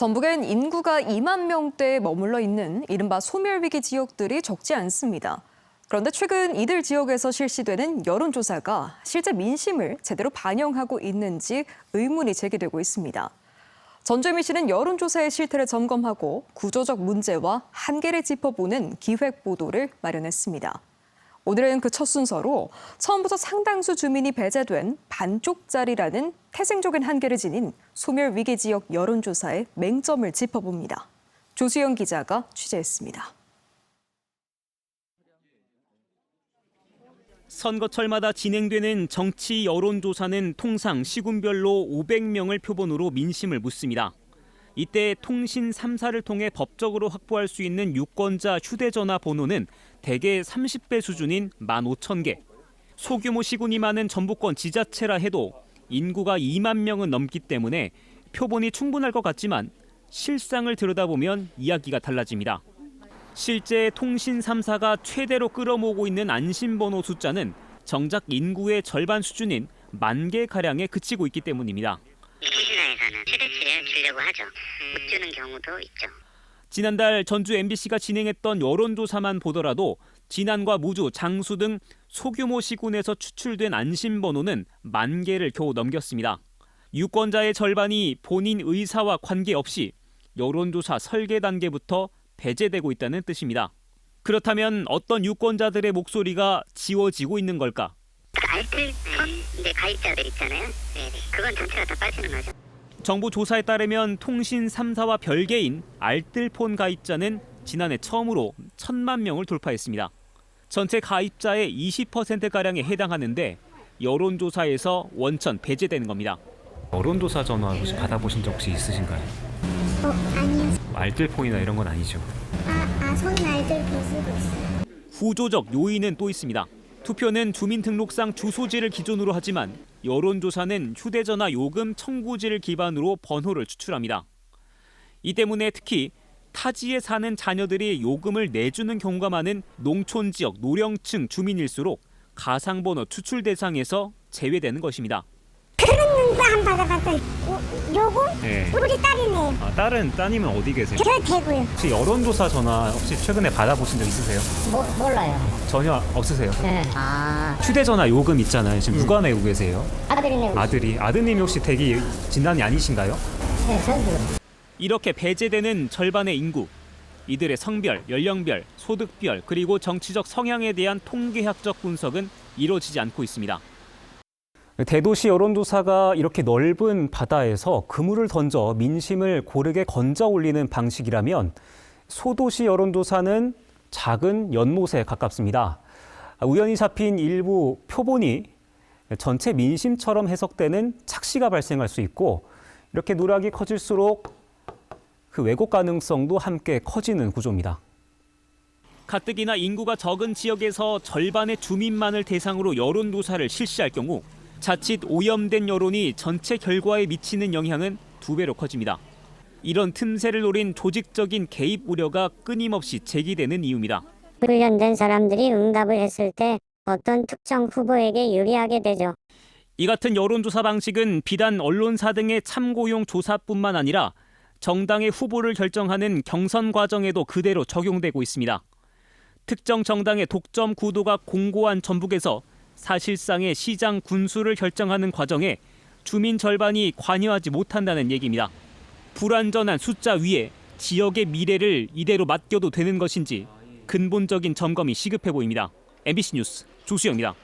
전북엔 인구가 2만 명대에 머물러 있는 이른바 소멸위기 지역들이 적지 않습니다. 그런데 최근 이들 지역에서 실시되는 여론조사가 실제 민심을 제대로 반영하고 있는지 의문이 제기되고 있습니다. 전주MBC는 여론조사의 실태를 점검하고 구조적 문제와 한계를 짚어보는 기획보도를 마련했습니다. 오늘은 그 첫 순서로 처음부터 상당수 주민이 배제된 반쪽짜리라는 태생적인 한계를 지닌 소멸위기 지역 여론조사의 맹점을 짚어봅니다. 조수영 기자가 취재했습니다. 선거철마다 진행되는 정치 여론조사는 통상 시군별로 500명을 표본으로 민심을 묻습니다. 이때 통신 3사를 통해 법적으로 확보할 수 있는 유권자 휴대전화 번호는 대개 30배 수준인 15,000개. 소규모 시군이 많은 전북권 지자체라 해도 인구가 2만 명은 넘기 때문에 표본이 충분할 것 같지만 실상을 들여다보면 이야기가 달라집니다. 실제 통신 3사가 최대로 끌어모으고 있는 안심번호 숫자는 정작 인구의 절반 수준인 10,000개가량에 그치고 있기 때문입니다. 통신사에서는 최대치를 주려고 하죠. 못 주는 경우도 있죠. 지난달 전주MBC가 진행했던 여론조사만 보더라도 진안과 무주, 장수 등 소규모 시군에서 추출된 안심번호는 10,000개를 겨우 넘겼습니다. 유권자의 절반이 본인 의사와 관계없이 여론조사 설계 단계부터 배제되고 있다는 뜻입니다. 그렇다면 어떤 유권자들의 목소리가 지워지고 있는 걸까? 알뜰폰 가입자들 있잖아요. 그건 전체가 다 빠지는 거죠. 정부 조사에 따르면 통신 3사와 별개인 알뜰폰 가입자는 지난해 처음으로 1,000만 명을 돌파했습니다. 전체 가입자의 20%가량에 해당하는데 여론조사에서 원천 배제되는 겁니다. 여론조사 전화 혹시 받아보신 적 혹시 있으신가요? 아니요. 알뜰폰이나 이런 건 아니죠? 저는 알뜰폰 쓰고 있어요. 구조적 요인은 또 있습니다. 투표는 주민등록상 주소지를 기준으로 하지만 여론조사는 휴대전화 요금 청구지를 기반으로 번호를 추출합니다. 이 때문에 특히 타지에 사는 자녀들이 요금을 내주는 경우가 많은 농촌지역 노령층 주민일수록 가상번호 추출 대상에서 제외되는 것입니다. 그런 안 받아봤어요. 요금? 네. 우리 딸이네요. 다른 따님은 어디 계세요? 저 되고요. 혹시 여론조사 전화 혹시 최근에 받아보신 적 있으세요? 몰라요. 전혀 없으세요? 네. 휴대전화 요금 있잖아요. 지금 누가 내고 계세요? 아들이 내고. 아드님이 혹시 대기 진단이 아니신가요? 네, 전부. 이렇게 배제되는 절반의 인구, 이들의 성별, 연령별, 소득별, 그리고 정치적 성향에 대한 통계학적 분석은 이루어지지 않고 있습니다. 대도시 여론조사가 이렇게 넓은 바다에서 그물을 던져 민심을 고르게 건져 올리는 방식이라면 소도시 여론조사는 작은 연못에 가깝습니다. 우연히 잡힌 일부 표본이 전체 민심처럼 해석되는 착시가 발생할 수 있고 이렇게 누락이 커질수록 그 왜곡 가능성도 함께 커지는 구조입니다. 가뜩이나 인구가 적은 지역에서 절반의 주민만을 대상으로 여론조사를 실시할 경우 자칫 오염된 여론이 전체 결과에 미치는 영향은 2배로 커집니다. 이런 틈새를 노린 조직적인 개입 우려가 끊임없이 제기되는 이유입니다. 훈련된 사람들이 응답을 했을 때 어떤 특정 후보에게 유리하게 되죠. 이 같은 여론조사 방식은 비단 언론사 등의 참고용 조사뿐만 아니라 정당의 후보를 결정하는 경선 과정에도 그대로 적용되고 있습니다. 특정 정당의 독점 구도가 공고한 전북에서 사실상의 시장 군수를 결정하는 과정에 주민 절반이 관여하지 못한다는 얘기입니다. 불완전한 숫자 위에 지역의 미래를 이대로 맡겨도 되는 것인지 근본적인 점검이 시급해 보입니다. MBC 뉴스 조수영입니다.